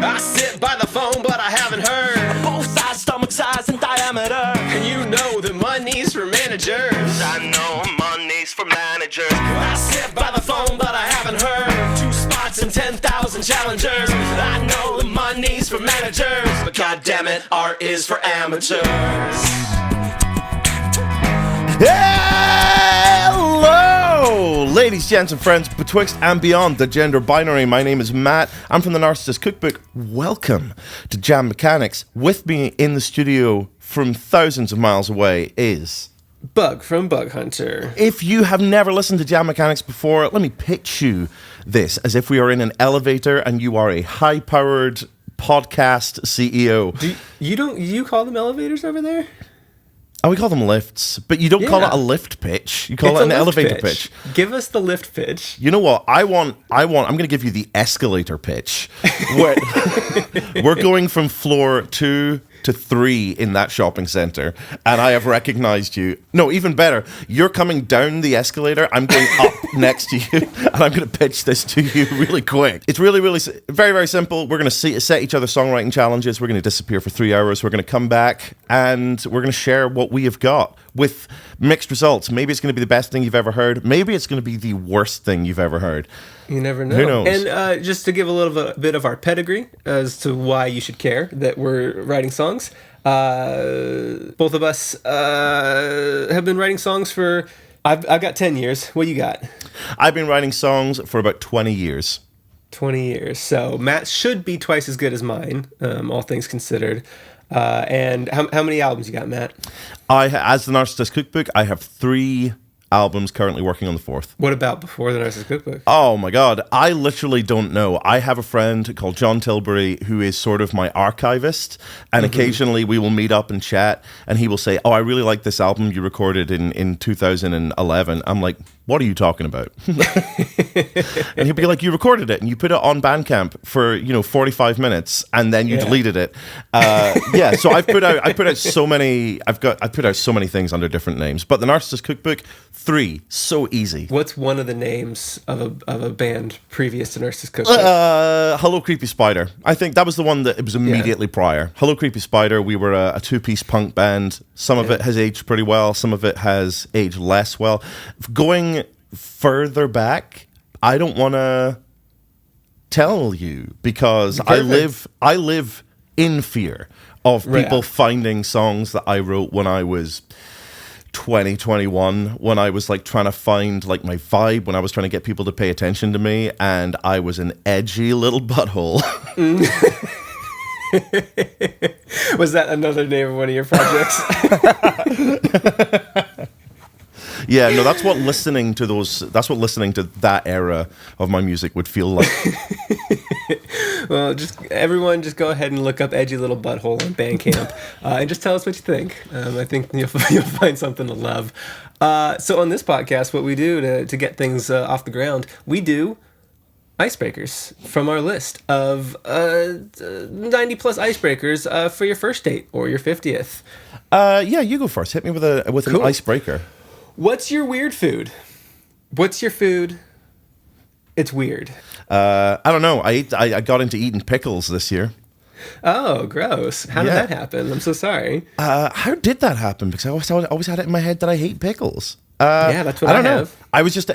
I sit by the phone, but I haven't heard both sides, stomach size and diameter. And you know the money's for managers. I know money's for managers. I sit by the phone, but I haven't heard 2 spots and 10,000 challengers. I know the money's for managers, but goddammit, art is for amateurs. Hello, ladies, gents, and friends betwixt and beyond the gender binary. My name is Matt. I'm from the Narcissist Cookbook. Welcome to Jam Mechanics. With me in the studio from thousands of miles away is Bug from Bug Hunter. If you have never listened to Jam Mechanics before, let me pitch you this as if we are in an elevator and you are a high-powered podcast CEO. You call them elevators over there? Oh, we call them lifts, but you don't call it a lift pitch. You call it an elevator pitch. Give us the lift pitch. You know what? I'm going to give you the escalator pitch. We're going from floor 2 to 3 in that shopping center, and I have recognized you. No, even better. You're coming down the escalator. I'm going up next to you, and I'm going to pitch this to you really quick. It's really, really very, very simple. We're going to set each other songwriting challenges. We're going to disappear for 3 hours. We're going to come back, and we're going to share what we have got with mixed results. Maybe it's going to be the best thing you've ever heard. Maybe it's going to be the worst thing you've ever heard. You never know. Who knows? And just to give a little bit of our pedigree as to why you should care that we're writing songs, both of us have been writing songs for, I've got 10 years. What you got? I've been writing songs for about 20 years. 20 years. So Matt should be twice as good as mine, all things considered. And how many albums you got, Matt? As the Narcissist Cookbook, I have 3 albums, currently working on the 4th. What about before the Narcissist Cookbook? Oh my God, I literally don't know. I have a friend called John Tilbury who is sort of my archivist, and occasionally we will meet up and chat, and he will say, oh, I really like this album you recorded in 2011. I'm like, what are you talking about? And he'll be like, you recorded it and you put it on Bandcamp for 45 minutes and then you deleted it. So I've put out so many things under different names, but the Narcissist Cookbook 3, so easy. What's one of the names of a band previous to Narcissist Cookbook? Hello Creepy Spider. I think that was the one that it was immediately prior. Hello Creepy Spider. We were a 2-piece punk band. Some of it has aged pretty well. Some of it has aged less well. Going further back, I don't want to tell you because I live in fear of people finding songs that I wrote when I was 2021, when I was like trying to find like my vibe, when I was trying to get people to pay attention to me, and I was an edgy little butthole. Was that another name of one of your projects? Yeah, no, that's what listening to that era of my music would feel like. Well, everyone just go ahead and look up Edgy Little Butthole on Bandcamp and just tell us what you think. I think you'll find something to love. So on this podcast, what we do to get things off the ground, we do Icebreakers from our list of 90 plus icebreakers for your first date or your 50th. Yeah, you go first. Hit me with an icebreaker. What's your weird food? What's your food? It's weird. I don't know. I got into eating pickles this year. Oh, gross. How did that happen? I'm so sorry. How did that happen? Because I always had it in my head that I hate pickles. That's what I have. Know. I was just,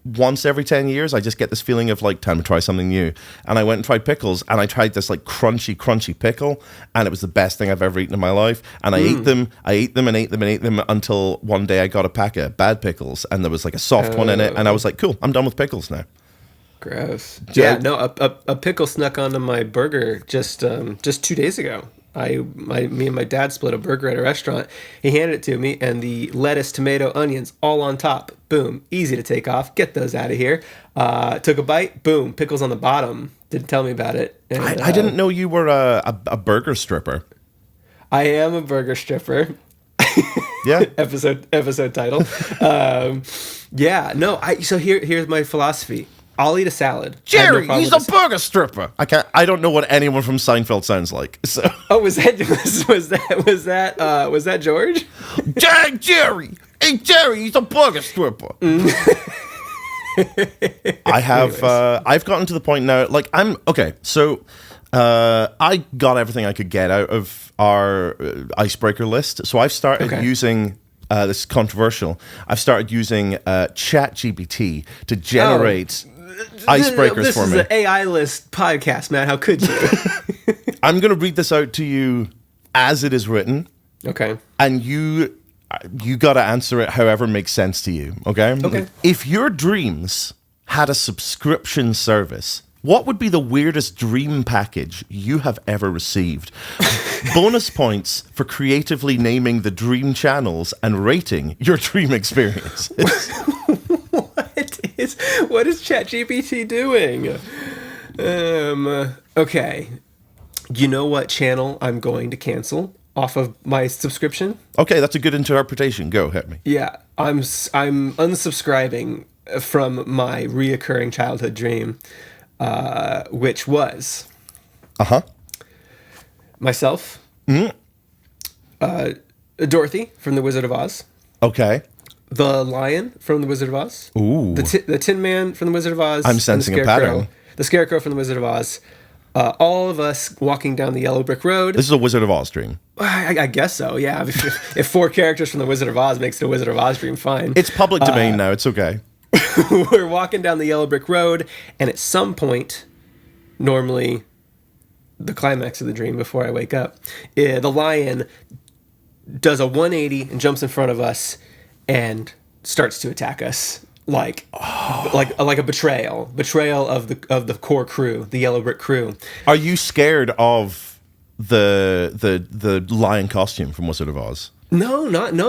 once every 10 years, I just get this feeling of like, time to try something new. And I went and tried pickles, and I tried this like crunchy pickle, and it was the best thing I've ever eaten in my life. And I ate them until one day I got a pack of bad pickles, and there was like a soft one in it, and I was like, cool, I'm done with pickles now. Gross. Yeah, no, a pickle snuck onto my burger just 2 days ago. Me and my dad split a burger at a restaurant. He handed it to me, and the lettuce, tomato, onions all on top. Boom, easy to take off. Get those out of here. Took a bite. Boom, pickles on the bottom. Didn't tell me about it. And, I didn't know you were a burger stripper. I am a burger stripper. Yeah. episode title. So here's my philosophy. I'll eat a salad. Jerry, he's a burger stripper. I don't know what anyone from Seinfeld sounds like. So. Oh, was that George? Jerry. Hey, Jerry, he's a burger stripper. I've gotten to the point now. Like, I'm okay. So I got everything I could get out of our icebreaker list. So I've started using, this is controversial, I've started using ChatGPT to generate icebreakers this for me. This is an AI list podcast, Matt. How could you? I'm going to read this out to you as it is written. Okay. And you got to answer it however makes sense to you, okay? Okay. If your dreams had a subscription service, what would be the weirdest dream package you have ever received? Bonus points for creatively naming the dream channels and rating your dream experience. What is ChatGPT doing? Okay. You know what channel I'm going to cancel off of my subscription? Okay, that's a good interpretation. Go, hit me. Yeah, I'm unsubscribing from my reoccurring childhood dream, which was myself, Dorothy from The Wizard of Oz, Okay. the lion from The Wizard of Oz, Ooh. the Tin Man from The Wizard of Oz, I'm sensing a pattern. The Scarecrow from The Wizard of Oz, all of us walking down the yellow brick road. This is a Wizard of Oz dream. I guess so, yeah. If 4 characters from The Wizard of Oz makes it a Wizard of Oz dream, fine. It's public domain now. It's okay. We're walking down the yellow brick road, and at some point, normally the climax of the dream before I wake up, the lion does a 180 and jumps in front of us and starts to attack us like a betrayal of the core crew, the yellow brick crew. Are you scared of the lion costume from Wizard of Oz? No,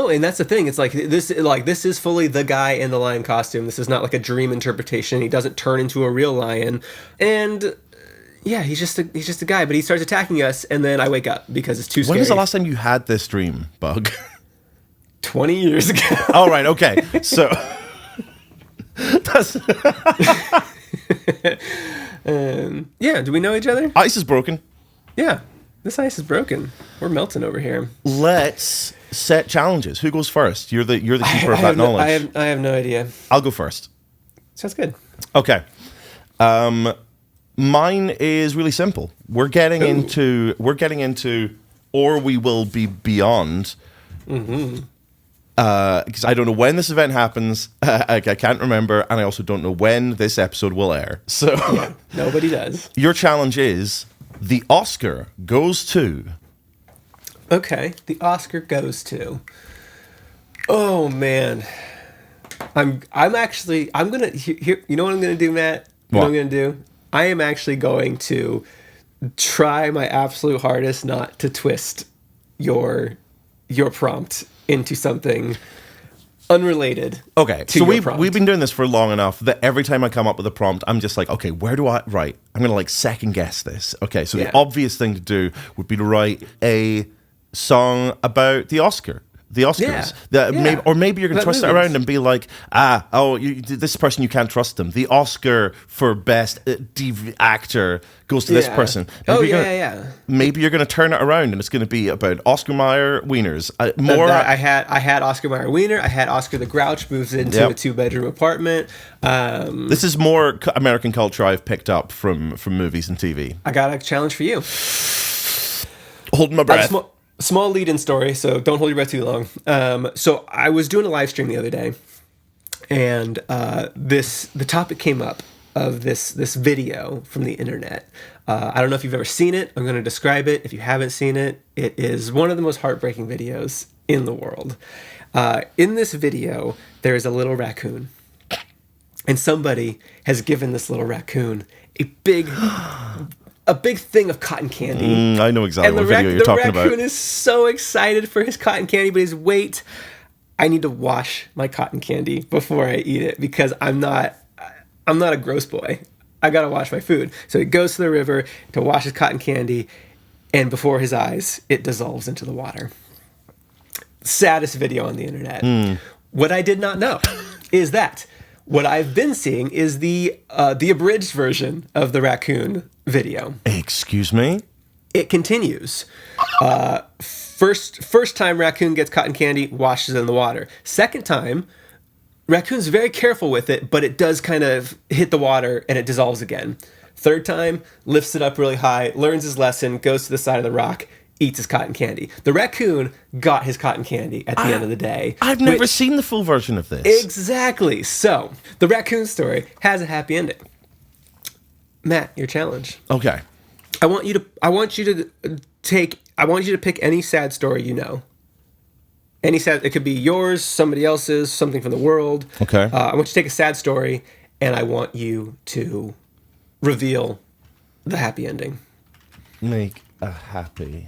and that's the thing. It's this is fully the guy in the lion costume. This is not like a dream interpretation. He doesn't turn into a real lion, and yeah, he's just a guy. But he starts attacking us, and then I wake up because it's too scary. When was the last time you had this dream, Bug? 20 years ago. All right, okay, so that's yeah. Do we know each other? ice is broken. Yeah, this ice is broken. We're melting over here. Let's set challenges. Who goes first? You're the keeper of that knowledge. I have no idea. I'll go first. Sounds good. Okay. Mine is really simple. We're getting into or we will be beyond. Because I don't know when this event happens. I can't remember, and I also don't know when this episode will air. So yeah, nobody does. Your challenge is the Oscar goes to. Okay, the Oscar goes to. Oh man, I'm gonna here. You know what I'm gonna do, Matt? You know what I'm gonna do? I am actually going to try my absolute hardest not to twist your prompt into something unrelated. Okay, so we've been doing this for long enough that every time I come up with a prompt, I'm just like, okay, where do I write? I'm gonna like second guess this. Okay, so the obvious thing to do would be to write a song about the Oscars. Maybe you're going to twist it around and be like, this person, you can't trust them. The Oscar for best actor goes to this person. Maybe you're going to turn it around and it's going to be about Oscar Mayer wieners. I had Oscar Mayer wiener. I had Oscar the Grouch moves into a 2-bedroom apartment. This is more American culture I've picked up from movies and TV. I got a challenge for you. Holding my breath. Small lead-in story, so don't hold your breath too long. So I was doing a live stream the other day, and the topic came up of this video from the internet. I don't know if you've ever seen it. I'm going to describe it. If you haven't seen it, it is one of the most heartbreaking videos in the world. In this video, there is a little raccoon, and somebody has given this little raccoon a big thing of cotton candy. I know exactly what video you're talking about. The raccoon is so excited for his cotton candy, but he's I need to wash my cotton candy before I eat it because I'm not a gross boy. I gotta wash my food. So he goes to the river to wash his cotton candy, and before his eyes, it dissolves into the water. Saddest video on the internet. What I did not know is that what I've been seeing is the abridged version of the raccoon video. Excuse me? It continues. First time raccoon gets cotton candy, washes it in the water. Second time, raccoon's very careful with it, but it does kind of hit the water and it dissolves again. Third time, lifts it up really high, learns his lesson, goes to the side of the rock, eats his cotton candy. The raccoon got his cotton candy at the end of the day. I've never seen the full version of this. Exactly. So, the raccoon story has a happy ending. Matt, your challenge. Okay. I want you to pick any sad story you know. Any sad, it could be yours, somebody else's, something from the world. Okay. I want you to take a sad story, and I want you to reveal the happy ending. Make a happy.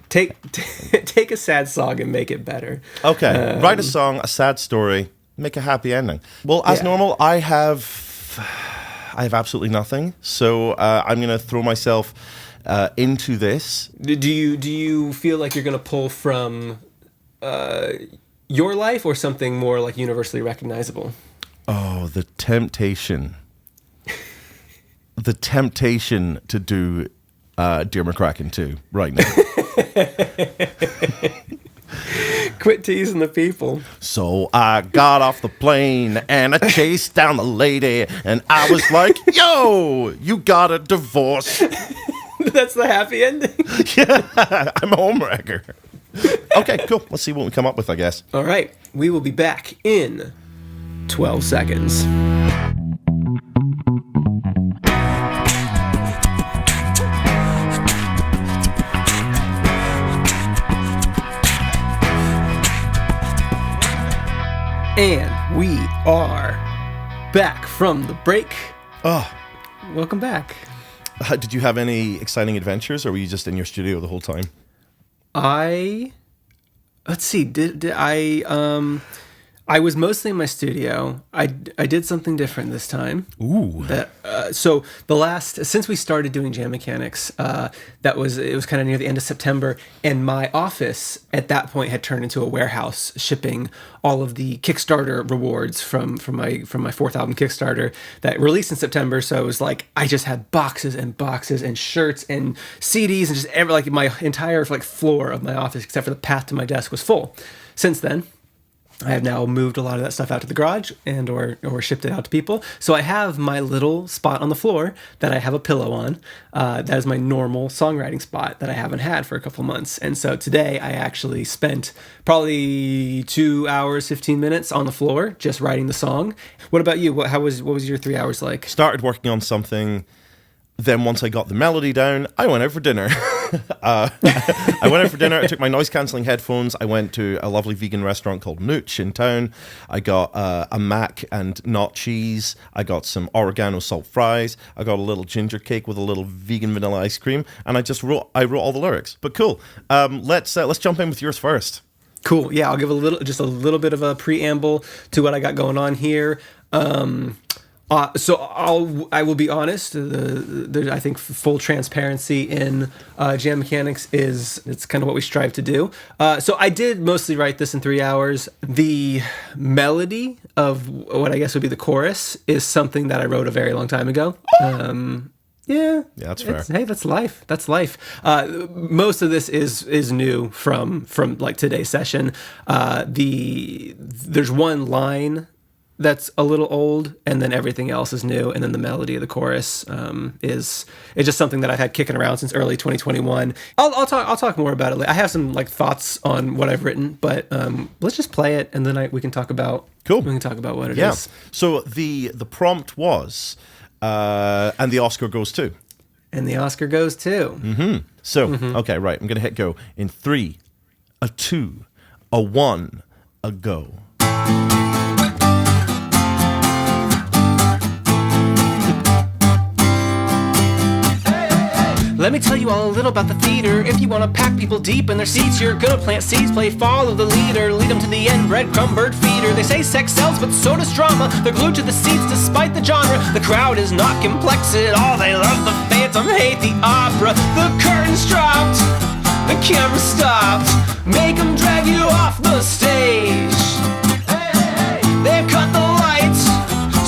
Take a sad song and make it better. Okay. Write a song, a sad story, make a happy ending. Well, as normal, I have absolutely nothing, so I'm going to throw myself into this. Do you feel like you're going to pull from your life or something more like universally recognizable? Oh, the temptation. The temptation to do Dear McCracken 2 right now. Quit teasing the people. So I got off the plane and I chased down the lady and I was like, yo, you got a divorce. That's the happy ending. Yeah, I'm a homewrecker. Okay, cool. Let's see what we come up with, I guess. All right. We will be back in 12 seconds. And we are back from the break. Oh, Welcome back. did you have any exciting adventures or were you just in your studio the whole time? Let's see. Did I was mostly in my studio. I did something different this time. Ooh. So since we started doing Jam Mechanics, it was kind of near the end of September, and my office at that point had turned into a warehouse shipping all of the Kickstarter rewards from my fourth album Kickstarter that released in September. So it was like I just had boxes and boxes and shirts and CDs and just my entire floor of my office except for the path to my desk was full. Since then, I have now moved a lot of that stuff out to the garage and or shipped it out to people. So I have my little spot on the floor that I have a pillow on. That is my normal songwriting spot that I haven't had for a couple months. And so today I actually spent probably 2 hours, 15 minutes on the floor just writing the song. What about you? What was your 3 hours like? Started working on something. Then once I got the melody down, I went out for dinner. I went out for dinner. I took my noise-cancelling headphones. I went to a lovely vegan restaurant called Nooch in town. I got a mac and not cheese. I got some oregano salt fries. I got a little ginger cake with a little vegan vanilla ice cream. And I wrote all the lyrics. But cool. Let's jump in with yours first. Cool. Yeah, I'll give a little bit of a preamble to what I got going on here. So I will be honest. I think full transparency in Jam Mechanics it's kind of what we strive to do. So I did mostly write this in 3 hours. The melody of what I guess would be the chorus is something that I wrote a very long time ago. Yeah, that's fair. Hey, that's life. That's life. Most of this is new from like today's session. There's one line that's a little old, and then everything else is new, and then the melody of the chorus is just something that I've had kicking around since early 2021. I'll talk more about it later. I have some thoughts on what I've written, but let's just play it, and then we can talk about what it is. So the prompt was, and the Oscar goes to. And the Oscar goes to. Mm-hmm. So okay, right. I'm gonna hit go in 3, a 2, a 1, a go. Let me tell you all a little about the theater. If you want to pack people deep in their seats, you're gonna plant seeds, play follow the leader, lead them to the end, breadcrumb, bird feeder. They say sex sells, but so does drama. They're glued to the seats despite the genre. The crowd is not complex at all. They love the phantom, hate the opera. The curtains dropped, the camera stopped. Make them drag you off the stage. They've cut the lights,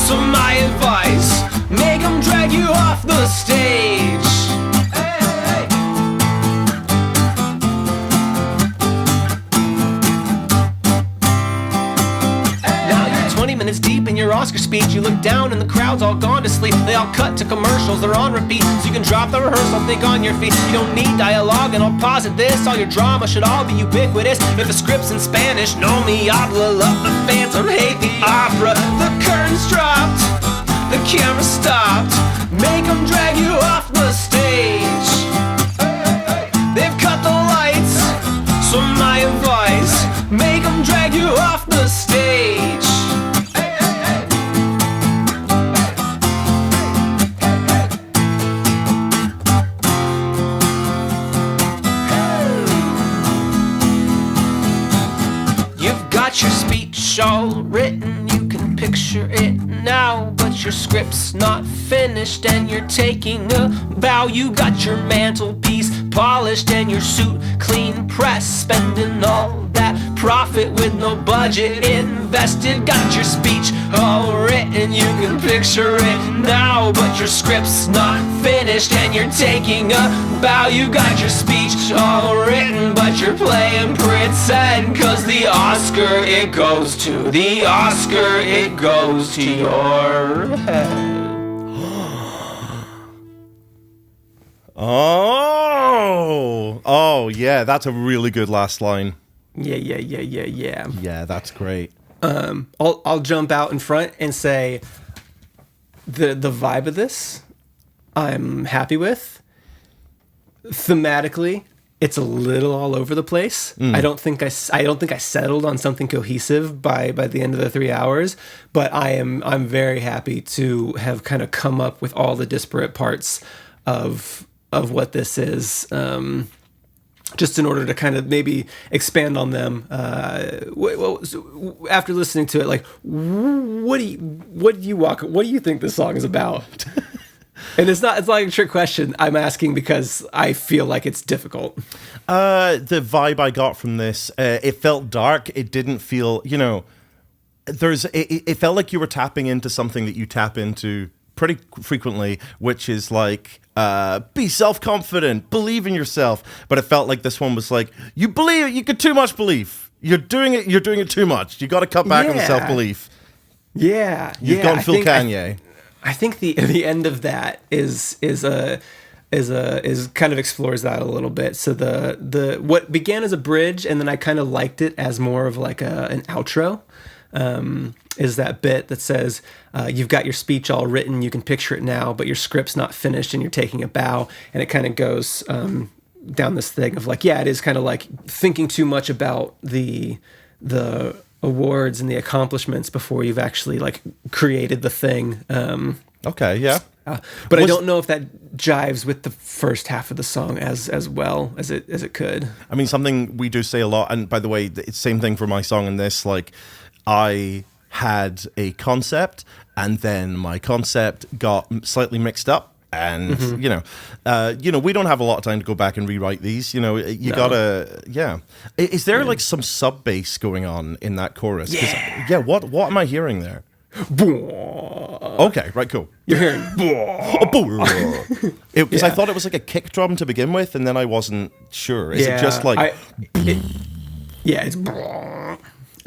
so my advice, make them drag you off the stage. Minutes deep in your Oscar Oscar speech. You look down and the crowd's all gone to sleep. They all cut to commercials, they're on repeat. So you can drop the rehearsal, think on your feet. You don't need dialogue, and I'll posit this. All your drama should all be ubiquitous. If the script's in Spanish, no me habla. Love the Phantom, hate the opera. The curtain's dropped, the camera stopped. Make them drag you off the stage. They've cut the lights, so my advice, make them drag you off the stage. You've got your speech all written, you can picture it now, but your script's not finished and you're taking a bow. You got your mantelpiece polished and your suit clean pressed, spending all that profit with no budget invested. Got your speech all written, you can picture it now, but your script's not finished and you're taking a bow. You got your speech all written, but you're playing pretend, 'cause the Oscar it goes to, the Oscar it goes to your head. Oh, yeah, that's a really good last line. Yeah. Yeah, that's great. I'll jump out in front and say the vibe of this I'm happy with. Thematically, it's a little all over the place. I don't think I settled on something cohesive by the end of the 3 hours, but I'm very happy to have kind of come up with all the disparate parts of what this is. Just in order to kind of maybe expand on them. After listening to it, like, what do you think this song is about? And it's not a trick question. I'm asking because I feel like it's difficult. The vibe I got from this, it felt dark. It didn't feel, it felt like you were tapping into something that you tap into pretty frequently, which is like, be self-confident, believe in yourself. But it felt like this one was like, you get too much belief. You're doing it too much. You got to cut back on the self-belief. Yeah. You've gone full Kanye. I think the end of that is kind of explores that a little bit. So the what began as a bridge, and then I kind of liked it as more of like an outro. Is that bit that says, you've got your speech all written, you can picture it now, but your script's not finished and you're taking a bow. And it kind of goes down this thing of like, yeah, it is kind of like thinking too much about the awards and the accomplishments before you've actually like created the thing. Okay, yeah. But I don't know if that jives with the first half of the song as well as it could. I mean, something we do say a lot, and by the way, it's the same thing for my song and this, like, I had a concept, and then my concept got slightly mixed up, and we don't have a lot of time to go back and rewrite these. Gotta, yeah. Is there like some sub bass going on in that chorus? Yeah. What am I hearing there? Okay, right, cool. You're hearing because I thought it was like a kick drum to begin with, and then I wasn't sure. Is it just like? It's.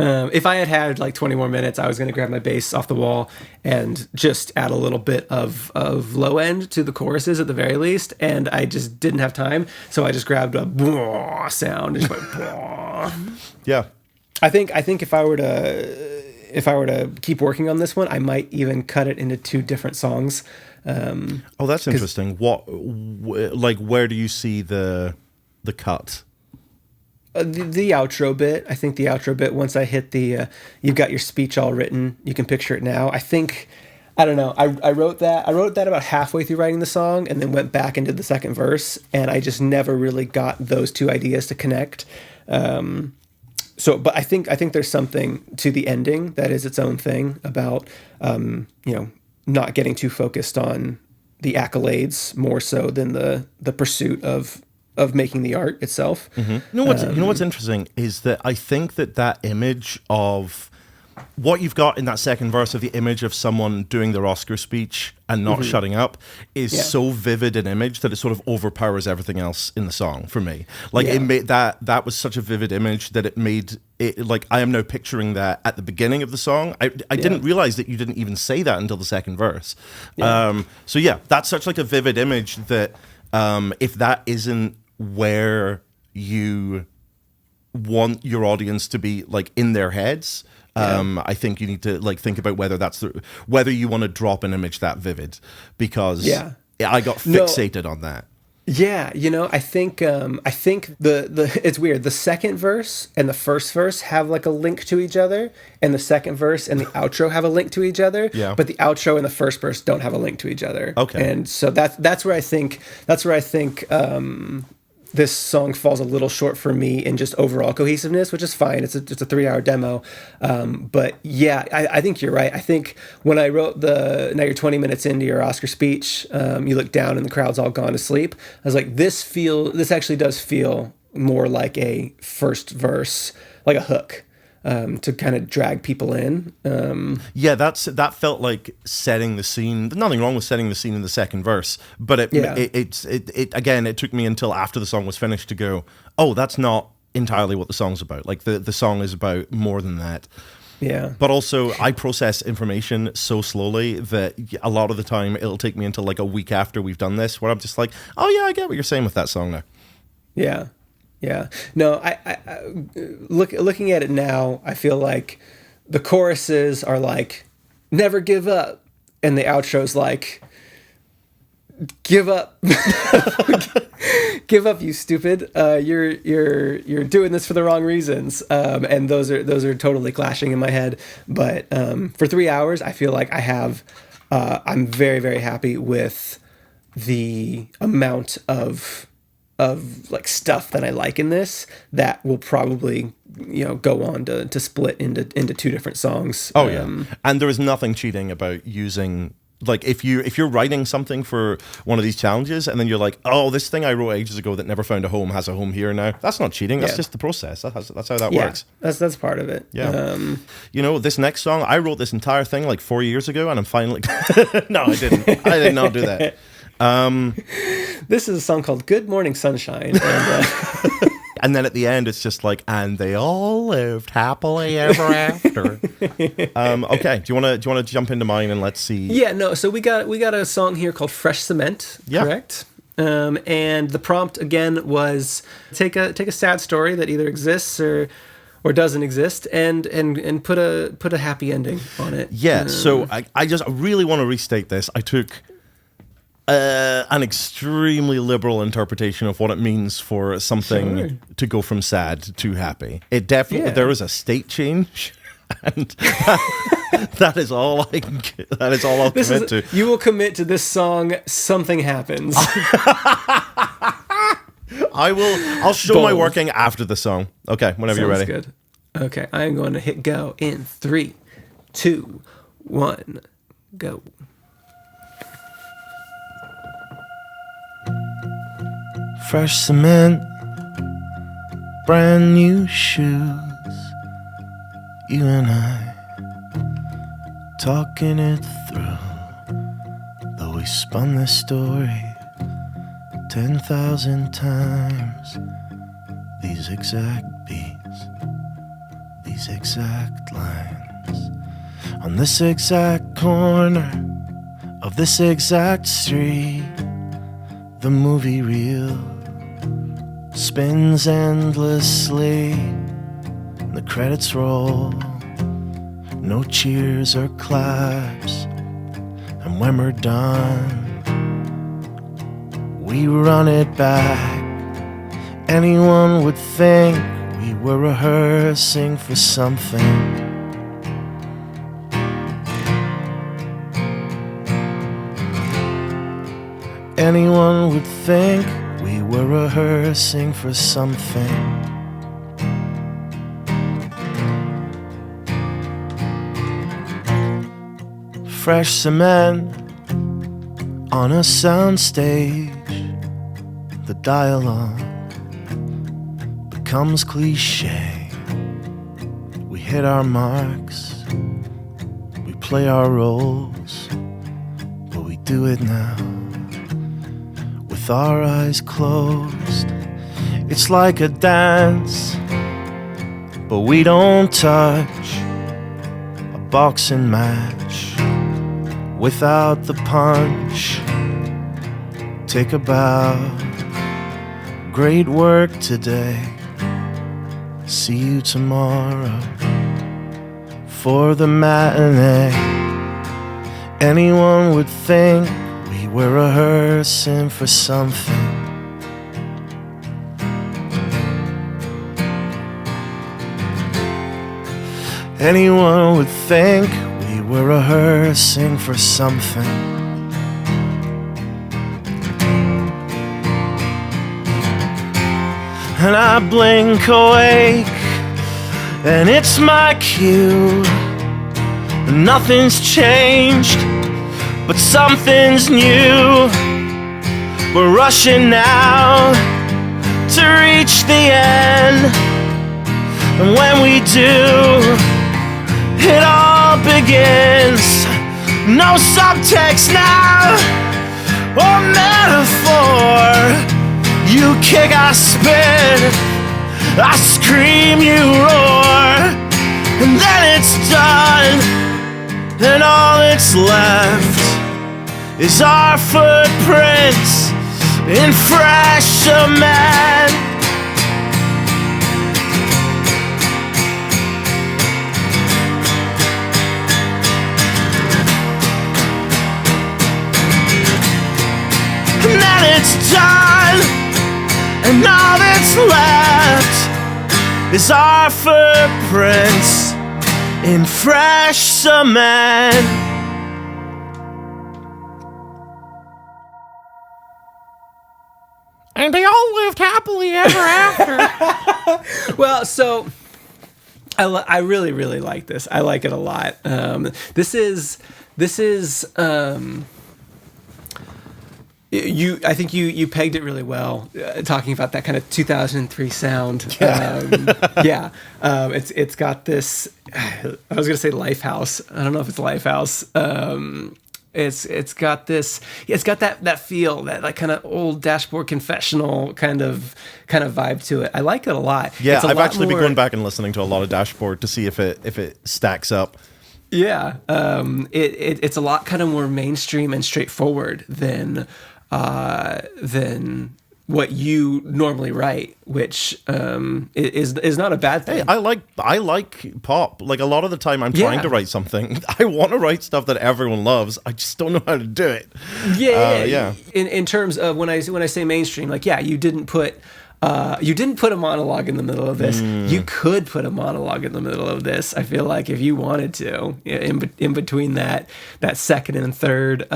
If I had like 20 more minutes, I was going to grab my bass off the wall and just add a little bit of low end to the choruses at the very least, and I just didn't have time, so I just grabbed a sound and just went. Yeah, I think if I were to keep working on this one, I might even cut it into 2 different songs. That's interesting. Where do you see the cut? The outro bit. I think the outro bit, once I hit the you've got your speech all written, you can picture it now. I don't know. I wrote that about halfway through writing the song, and then went back into the second verse, and I just never really got those 2 ideas to connect. But I think there's something to the ending that is its own thing about not getting too focused on the accolades more so than the pursuit of making the art itself. Mm-hmm. You know what's interesting is that I think that image of what you've got in that second verse of the image of someone doing their Oscar speech and not shutting up is so vivid an image that it sort of overpowers everything else in the song for me. Like it made that was such a vivid image that it made it, like, I am now picturing that at the beginning of the song. I didn't realize that you didn't even say that until the second verse. So yeah, that's such like a vivid image that if that isn't where you want your audience to be, like, in their heads, I think you need to, like, think about whether you want to drop an image that vivid, because I got fixated on that. Yeah, you know, I think the it's weird. The second verse and the first verse have like a link to each other, and the second verse and the outro have a link to each other. Yeah. But the outro and the first verse don't have a link to each other. Okay. And so that's where I think this song falls a little short for me in just overall cohesiveness, which is fine. It's a 3-hour demo. But yeah, I think you're right. I think when I wrote now you're 20 minutes into your Oscar speech, you look down and the crowd's all gone to sleep. I was like, this actually does feel more like a first verse, like a hook. To kind of drag people in. That felt like setting the scene. There's nothing wrong with setting the scene in the second verse, but it took me until after the song was finished to go, oh, that's not entirely what the song's about. Like the song is about more than that. Yeah. But also, I process information so slowly that a lot of the time it'll take me until like a week after we've done this, where I'm just like, oh yeah, I get what you're saying with that song now. Yeah. Yeah. No, I looking at it now, I feel like the choruses are like, never give up. And the outro's like, give up. Give up, you stupid. You're doing this for the wrong reasons. And those are totally clashing in my head. But for 3 hours, I feel like I'm very, very happy with the amount of like stuff that I like in this that will probably, you know, go on to split into 2 different songs. Oh yeah. And there is nothing cheating about using, like, if you're writing something for one of these challenges and then you're like, oh, this thing I wrote ages ago that never found a home has a home here now. That's not cheating. That's just the process. That's how that works. That's part of it. Yeah. You know, this next song, I wrote this entire thing like 4 years ago, and I'm finally no, I didn't. I did not do that. This is a song called Good Morning Sunshine. And, and then at the end, it's just like, and they all lived happily ever after. Okay, do you want to jump into mine and let's see? Yeah, no. So we got a song here called Fresh Cement. Yeah. Correct. And the prompt again was take a sad story that either exists or doesn't exist and put a happy ending on it. Yeah. So I just really want to restate this. I took an extremely liberal interpretation of what it means for something to go from sad to happy. It definitely, there is a state change, and that is all I can. That is all I'll commit to. You will commit to this song. Something happens. I'll show my working after the song. Okay, whenever you're ready. Good. Okay, I am going to hit go in 3, 2, 1, go. Fresh cement, brand new shoes. You and I talking it through. Though we spun this story 10,000 times. These exact beats, these exact lines. On this exact corner of this exact street, the movie reel spins endlessly. The credits roll, no cheers or claps. And when we're done, we run it back. Anyone would think we were rehearsing for something. Anyone would think we were rehearsing for something. Fresh cement on a soundstage. The dialogue becomes cliche. We hit our marks play our roles, but we do it now with our eyes closed. It's like a dance, but we don't touch a boxing match without the punch. Take a bow. Great work today. See you tomorrow for the matinee. Anyone would think we were rehearsing for something. Anyone would think we were rehearsing for something. And I blink awake, and it's my cue. Nothing's changed, but something's new. We're rushing now to reach the end, and when we do, it all begins. No subtext now, or metaphor. You kick, I spit, I scream, you roar, and then it's done, and all that's left is our footprints in fresh cement. And then it's done, and all that's left is our footprints in fresh cement. And they all lived happily ever after. Well, so I really, really like this. I like it a lot. This is I think you pegged it really well, talking about that kind of 2003 sound. Yeah. It's got this, I was gonna say Lifehouse. I don't know if it's Lifehouse. It's got this. It's got that feel, that like kind of old Dashboard Confessional kind of vibe to it. I like it a lot. Yeah, I've actually been going back and listening to a lot of Dashboard to see if it stacks up. Yeah, it's a lot kind of more mainstream and straightforward than what you normally write, which is not a bad thing. Hey, I like pop. Like a lot of the time, I'm trying to write something. I want to write stuff that everyone loves. I just don't know how to do it. Yeah. In terms of when I say mainstream, like you didn't put a monologue in the middle of this. You could put a monologue in the middle of this. I feel like if you wanted to, in between that second and third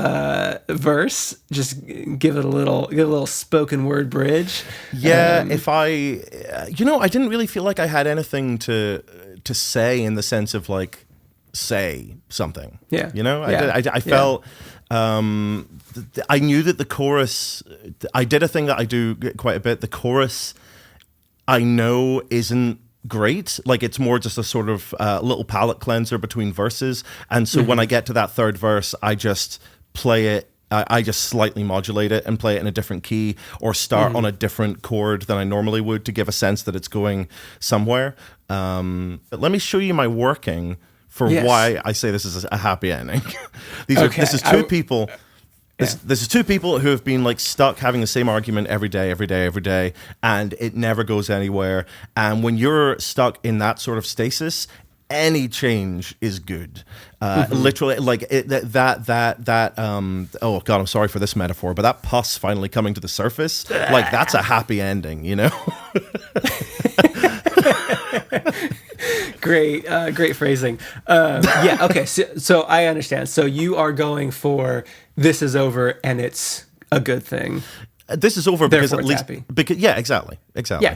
verse, just give it a little spoken word bridge. Yeah, if I didn't really feel like I had anything to say in the sense of like say something. Yeah, I felt. I knew that the chorus, I did a thing that I do quite a bit. The chorus, I know isn't great. Like it's more just a sort of little palate cleanser between verses. And so when I get to that third verse, I just play it. I just slightly modulate it and play it in a different key or start on a different chord than I normally would to give a sense that it's going somewhere. But let me show you my working for why I say this is a happy ending. This is two people. This is two people who have been like stuck having the same argument every day, and it never goes anywhere. And when you're stuck in that sort of stasis, any change is good. Literally, like oh God, I'm sorry for this metaphor, but that pus finally coming to the surface, like that's a happy ending, you know? Great phrasing. Okay. So I understand. So you are going for this is over and it's a good thing. This is over because at least happy. Because exactly.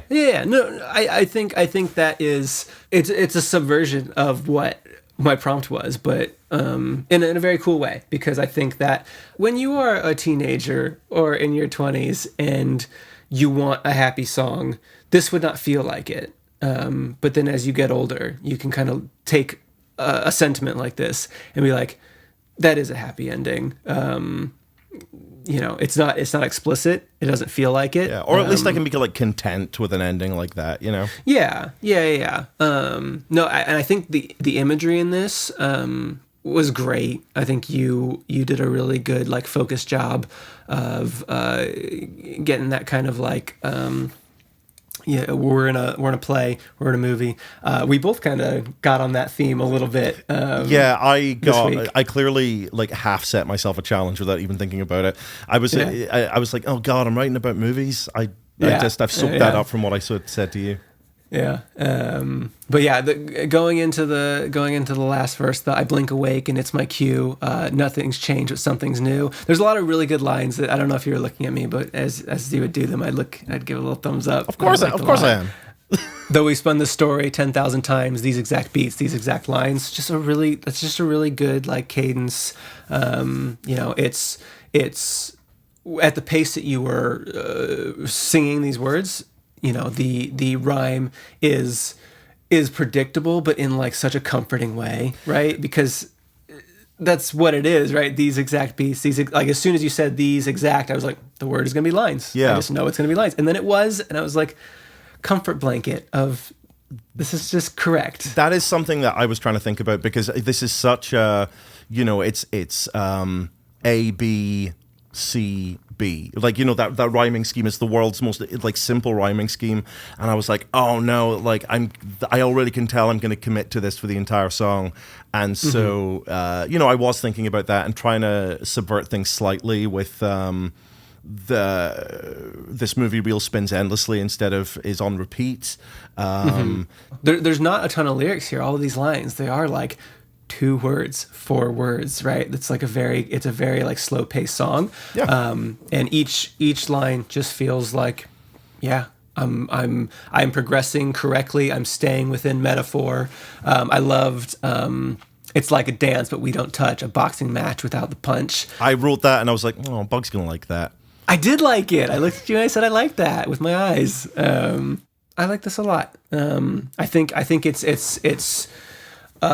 Yeah. No, I think that is it's a subversion of what my prompt was, but in a very cool way, because I think that when you are a teenager or in your 20s and you want a happy song, this would not feel like it. But then as you get older, you can kind of take a sentiment like this and be like, that is a happy ending. It's not explicit. It doesn't feel like it. Yeah, or at least I can be like content with an ending like that, you know? Yeah. I think the imagery in this was great. I think you did a really good like focused job of getting that kind of like we're in a play, we're in a movie. We both kind of got on that theme a little bit. I clearly like half set myself a challenge without even thinking about it. I was like, oh God, I'm writing about movies. I've soaked that up from what I said to you. Yeah. But yeah, going into the last verse, I blink awake and it's my cue. Nothing's changed, but something's new. There's a lot of really good lines that I don't know if you were looking at me, but as you would do them, I'd give a little thumbs up. Of course I am. Though we spun the story 10,000 times, these exact beats, these exact lines, that's just a really good like cadence. It's at the pace that you were singing these words. The rhyme is predictable, but in like such a comforting way, right? Because that's what it is, right? These exact beats, like as soon as you said these exact, I was like, the word is gonna be lines. Yeah, I just know it's gonna be lines, and then it was, and I was like, comfort blanket of this is just correct. That is something that I was trying to think about because this is such a, it's A B C B, like that rhyming scheme is the world's most like simple rhyming scheme, and I was like, oh no, like I already can tell I'm going to commit to this for the entire song, and so I was thinking about that and trying to subvert things slightly with this movie reel spins endlessly instead of is on repeat. There's not a ton of lyrics here. All of these lines, they are like 2 words, 4 words, right? It's a very like slow paced song. Yeah. And each line just feels like, yeah, I'm progressing correctly. I'm staying within metaphor. I loved, it's like a dance, but we don't touch, a boxing match without the punch. I wrote that and I was like, oh, Bug's gonna like that. I did like it. I looked at you and I said, I like that with my eyes. I like this a lot. I think it's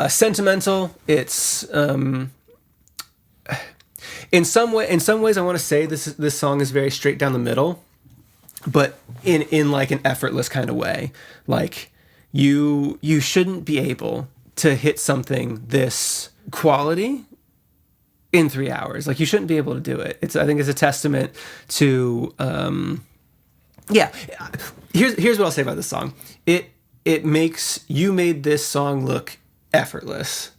sentimental. It's in some ways I want to say this song is very straight down the middle, but in like an effortless kind of way. Like you shouldn't be able to hit something this quality in 3 hours. Like you shouldn't be able to do it. I think it's a testament to Here's what I'll say about this song. It makes you made this song look effortless,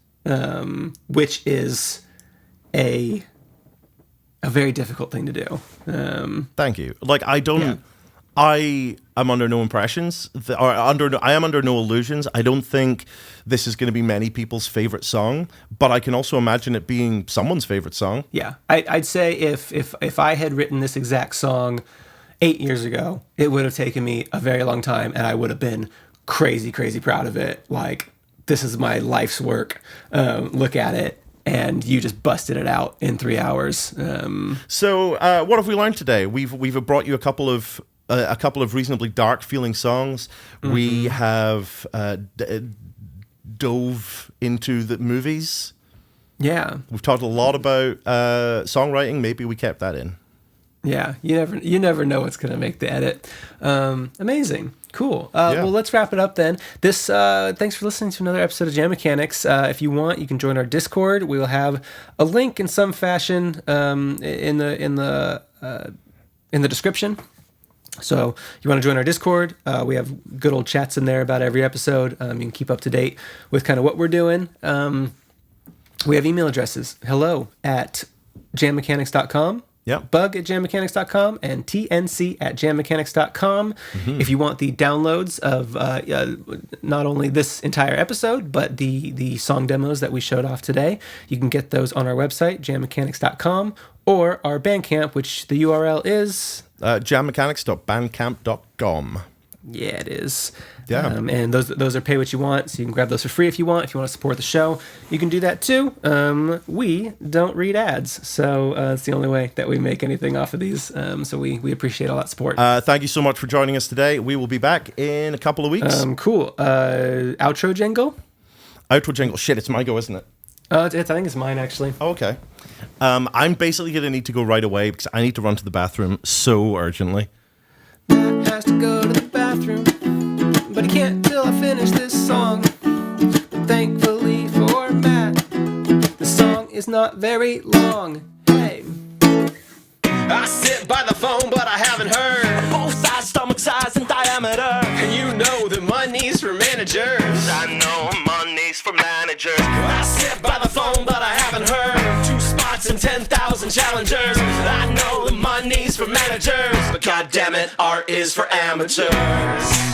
which is a very difficult thing to do. Thank you. Like I am under no impressions, I am under no illusions. I don't think this is going to be many people's favorite song, but I can also imagine it being someone's favorite song. Yeah, I'd say if I had written this exact song 8 years ago, it would have taken me a very long time, and I would have been crazy proud of it. Like, this is my life's work. Look at it. And you just busted it out in 3 hours. So what have we learned today? We've brought you a couple of reasonably dark feeling songs. Mm-hmm. We have dove into the movies. Yeah. We've talked a lot about songwriting. Maybe we kept that in. Yeah, you never know what's gonna make the edit. Amazing, cool. Well, let's wrap it up then. Thanks for listening to another episode of Jam Mechanics. If you want, you can join our Discord. We will have a link in some fashion in the description. So you want to join our Discord? We have good old chats in there about every episode. You can keep up to date with kind of what we're doing. We have email addresses: hello@jammechanics.com. Yep. bug@jammechanics.com and tnc@jammechanics.com. Mm-hmm. If you want the downloads of not only this entire episode, but the song demos that we showed off today, you can get those on our website, jammechanics.com, or our Bandcamp, which the URL is... jammechanics.bandcamp.com. Yeah, it is. Yeah. And those are pay what you want, so you can grab those for free if you want. If you want to support the show, you can do that too. We don't read ads, so it's the only way that we make anything off of these. So we appreciate all that support. Thank you so much for joining us today. We will be back in a couple of weeks. Cool. Outro jingle? Outro jingle. Shit, it's my go, isn't it? I think it's mine, actually. Oh, okay. I'm basically going to need to go right away because I need to run to the bathroom so urgently. Matt has to go to the bathroom, but he can't till I finish this song. But thankfully for Matt, the song is not very long. Hey. I sit by the phone, but I haven't heard. Both sides, stomach size and diameter. And you know that money's for managers. I know money's for managers. I sit by the phone, but I haven't heard. 2 spots and 10,000 challengers. I know the money's for managers, but goddamn it, art is for amateurs.